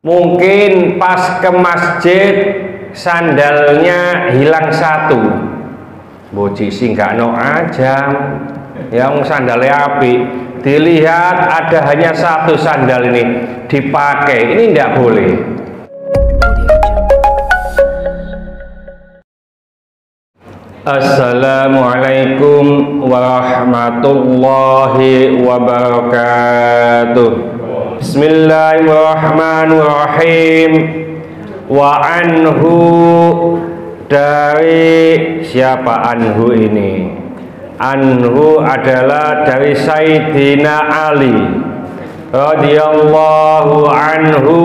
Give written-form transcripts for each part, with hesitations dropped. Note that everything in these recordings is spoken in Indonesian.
Mungkin pas ke masjid sandalnya hilang satu, boci singgah no ajam, yang sandalnya api, dilihat ada hanya satu sandal ini dipakai, ini tidak boleh. Assalamualaikum warahmatullahi wabarakatuh. Bismillahirrahmanirrahim. Wa anhu, dari siapa anhu ini? Anhu adalah dari Sayyidina Ali radhiyallahu anhu,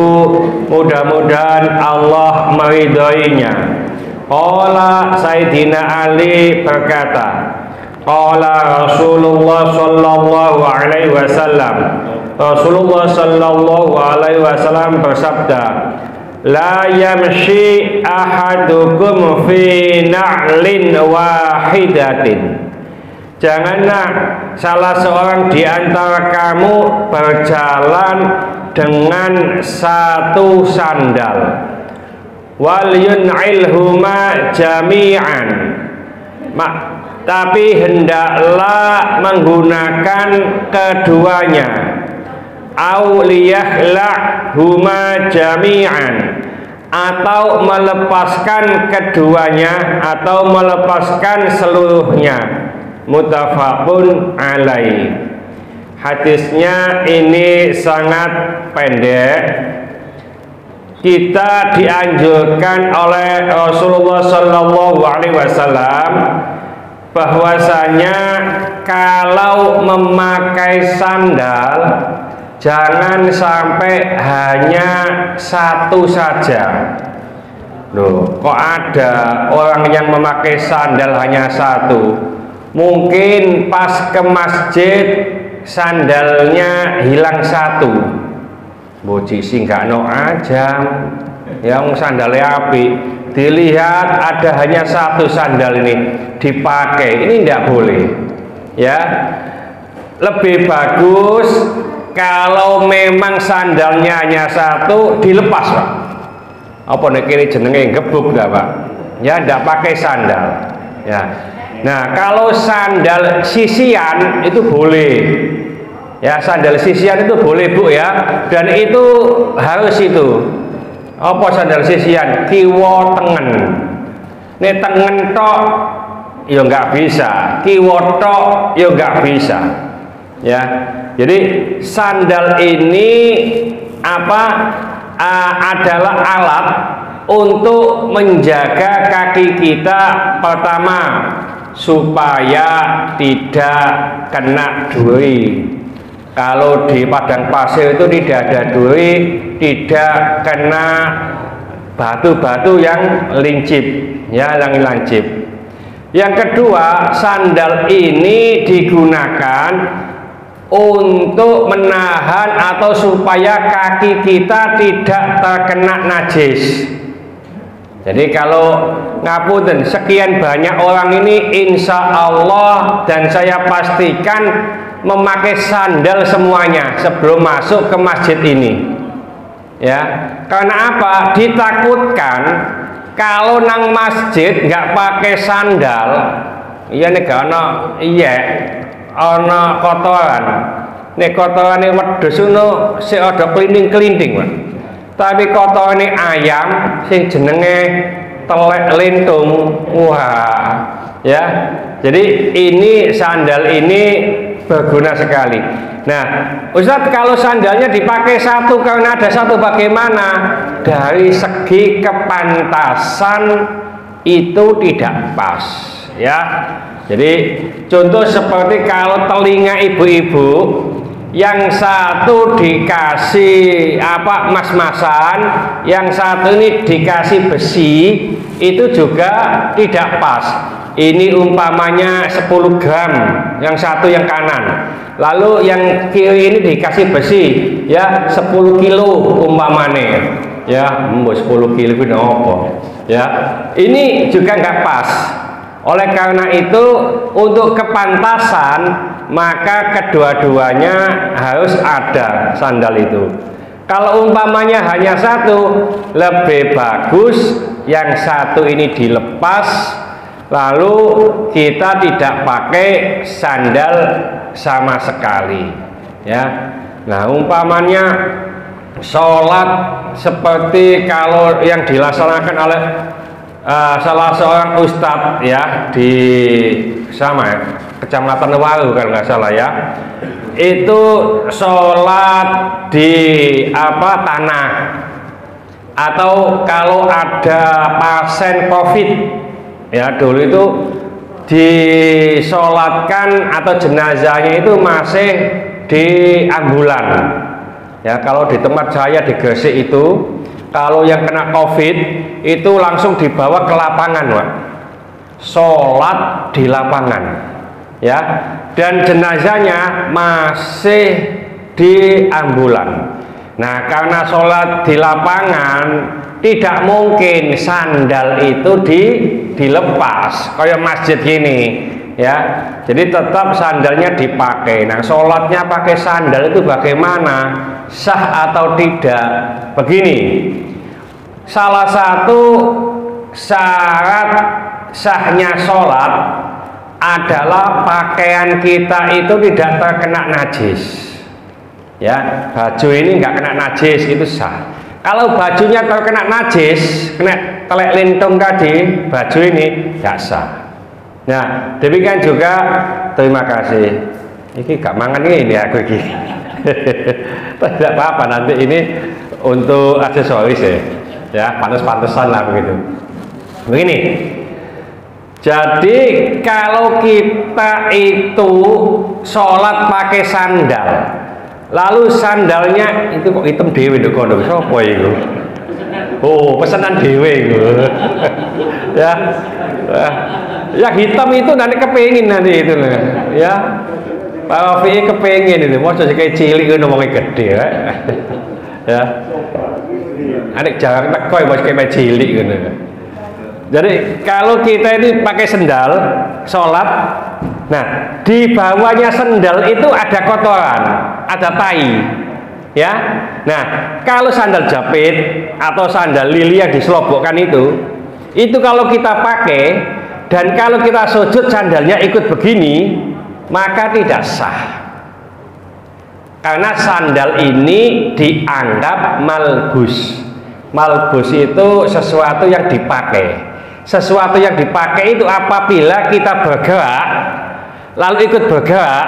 mudah-mudahan Allah meridhoinya. Qala, Sayyidina Ali berkata, qala Rasulullah sallallahu alaihi wasallam, Rasulullah sallallahu alaihi wasallam bersabda, la yamshi ahadukum fi na'lin wahidatin. Janganlah salah seorang di antara kamu berjalan dengan satu sandal. Wal yun'ilhuma jami'an. Tapi hendaklah menggunakan keduanya. Au liyahlahuma jami'an, atau melepaskan keduanya atau melepaskan seluruhnya. Muttafaqun alaih. Hadisnya ini sangat pendek. Kita dianjurkan oleh Rasulullah sallallahu alaihi wasallam bahwasanya kalau memakai sandal jangan sampai hanya satu saja. Loh, kok ada orang yang memakai sandal hanya satu? Mungkin pas ke masjid sandalnya hilang satu, boci singgah no ajam, yang sandalnya api, dilihat ada hanya satu sandal ini dipakai, ini tidak boleh ya. Lebih bagus kalau memang sandalnya hanya satu, dilepas Pak. Apa nek ini jenenge gebuk enggak Pak? Ya, tidak pakai sandal ya. Nah, kalau sandal sisian itu boleh ya, sandal sisian itu boleh Bu ya, dan itu harus itu. Apa sandal sisian? Kiwa tengen. Ini tengen tok ya nggak bisa, kiwa tok ya nggak bisa ya. Jadi sandal ini adalah alat untuk menjaga kaki kita, pertama supaya tidak kena duri. Kalau di padang pasir itu tidak ada duri, tidak kena batu-batu yang lincip ya, yang lancip. Yang kedua, sandal ini digunakan untuk menahan atau supaya kaki kita tidak terkena najis. Jadi kalau ngapunten, sekian banyak orang ini insya Allah dan saya pastikan memakai sandal semuanya sebelum masuk ke masjid ini ya. Karena apa? Ditakutkan kalau nang masjid nggak pakai sandal, iya nih gak ono, iya ono kotoran, nih kotoran ini wedhus uno si ada kelinting-kelinting Pak. Tapi kotoran ini ayam sing jenenge telek lentung, wah ya. Jadi ini sandal ini berguna sekali. Nah, Ustadz, kalau sandalnya dipakai satu karena ada satu, bagaimana? Dari segi kepantasan itu tidak pas ya. Jadi contoh seperti kalau telinga ibu-ibu, yang satu dikasih mas-masan, yang satu ini dikasih besi, itu juga tidak pas. Ini umpamanya 10 gram, yang satu yang kanan, lalu yang kiri ini dikasih besi ya 10 kilo umpamanya ya, 10 kilo itu apa ya, ini juga nggak pas. Oleh karena itu, untuk kepantasan maka kedua-duanya harus ada sandal itu. Kalau umpamanya hanya satu, lebih bagus yang satu ini dilepas, lalu kita tidak pakai sandal sama sekali, ya. Nah, umpamanya sholat seperti kalau yang dilaksanakan oleh salah seorang ustadz ya di sama ya, Kecamatan Waru kalau nggak salah ya, itu sholat di tanah, atau kalau ada pasien COVID ya, dulu itu disolatkan atau jenazahnya itu masih di ambulan ya. Kalau di tempat saya di Gresik itu, kalau yang kena COVID itu langsung dibawa ke lapangan, Pak, sholat di lapangan ya, dan jenazahnya masih di ambulan. Nah, karena sholat di lapangan tidak mungkin sandal itu dilepas kayak masjid gini ya, jadi tetap sandalnya dipakai. Nah, sholatnya pakai sandal itu bagaimana, sah atau tidak? Begini, salah satu syarat sahnya sholat adalah pakaian kita itu tidak terkena najis ya. Baju ini nggak kena najis, itu sah. Kalau bajunya terkena najis, kena telek lintung tadi, baju ini nggak sah. Nah, demikian juga, terima kasih. Ini gak mangan ini aku ini. Tidak apa-apa, nanti ini untuk aksesoris ya, pantes-pantesan lah begitu. Begini, jadi kalau kita itu sholat pakai sandal, lalu sandalnya itu kok hitam dewe nduk kono, sapa iku? Oh, pesanan dewe iku. Ya. Yang hitam itu nanti kepengin nanti itu ya. Pak Rafi kepengin itu, mau jadi kayak cilik ngono wong gede ya. Adik jarang teko bos kayak cilik ngono. Jadi kalau kita ini pakai sendal sholat, nah di bawahnya sendal itu ada kotoran, ada tai, ya. Nah, kalau sandal jepit atau sandal lili yang diselobokkan itu kalau kita pakai dan kalau kita sujud sandalnya ikut begini, maka tidak sah. Karena sandal ini dianggap malbus. Malbus itu sesuatu yang dipakai. Sesuatu yang dipakai itu apabila kita bergerak lalu ikut bergerak,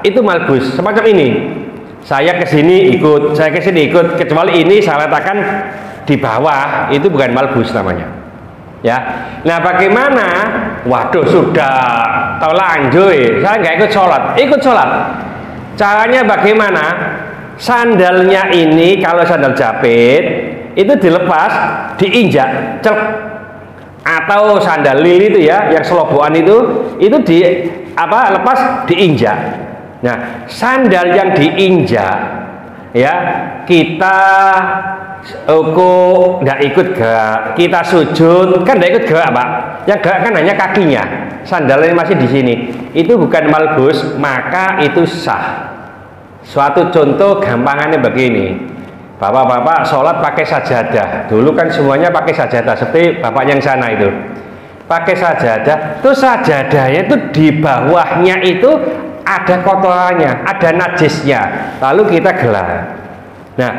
itu malbus. Semacam ini, saya ke sini ikut, saya ke sini ikut, kecuali ini saya letakkan di bawah, itu bukan malbus namanya ya. Nah, bagaimana? Waduh, sudah terlanjur saya nggak ikut sholat. Caranya bagaimana? Sandalnya ini kalau sandal jepit itu dilepas, diinjak, atau sandal lili itu ya, yang selobokan itu lepas, diinjak. Nah, sandal yang diinjak ya, kita nggak ikut gerak, kita sujud kan nggak ikut gerak, Pak. Yang gerak kan hanya kakinya, sandalnya masih di sini. Itu bukan malbus, maka itu sah. Suatu contoh gampangannya begini. Bapak-bapak sholat pakai sajadah. Dulu kan semuanya pakai sajadah, seperti bapak yang sana itu pakai sajadah. Terus sajadahnya itu di bawahnya itu ada kotorannya, ada najisnya, lalu kita gelar. Nah,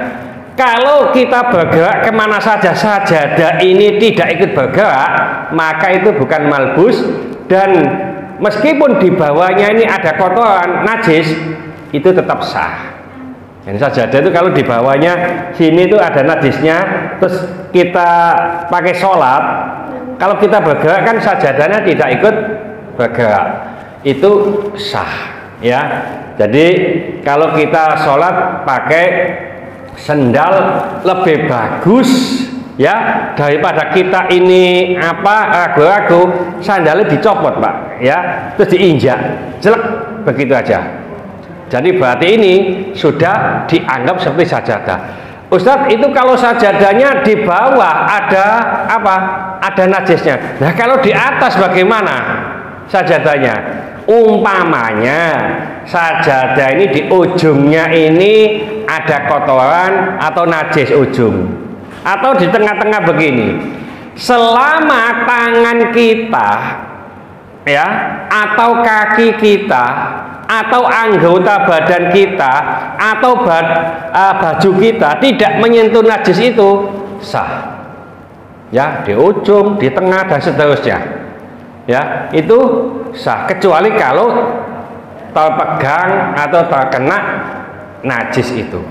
kalau kita bergerak kemana saja sajadah ini tidak ikut bergerak, maka itu bukan malbus. Dan meskipun di bawahnya ini ada kotoran najis, itu tetap sah. Dan sajadah itu kalau di bawahnya sini itu ada najisnya, terus kita pakai sholat, kalau kita bergerak kan sajadahnya tidak ikut bergerak, itu sah ya. Jadi kalau kita sholat pakai sendal lebih bagus ya, daripada kita ini ragu-ragu, sandalnya dicopot, Pak ya, terus diinjak jelek begitu aja. Jadi berarti ini sudah dianggap seperti sajadah. Ustadz, itu kalau sajadahnya di bawah ada ada najisnya. Nah, kalau di atas bagaimana sajadahnya? Umpamanya sajadah ini di ujungnya ini ada kotoran atau najis ujung, atau di tengah-tengah begini. Selama tangan kita ya atau kaki kita atau anggota badan kita atau baju kita tidak menyentuh najis itu sah. Ya, di ujung, di tengah dan seterusnya. Ya, itu sah kecuali kalau terpegang atau terkena najis itu.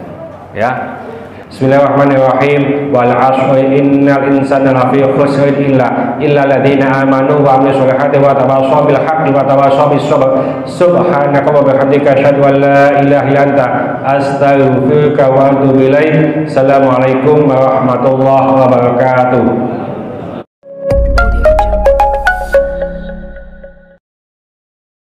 Ya. Bismillahirrahmanirrahim. Wal 'asri innal insana lafi khusr illa alladziina aamanu wa 'amilus solihati wa tawassaw bil haqqi wa tawassaw bis sabr. Subhanaka wa bihamdika asyhadu an la ilaha illa anta astaghfiruka wa atubu ilaik. Assalamualaikum warahmatullahi wabarakatuh.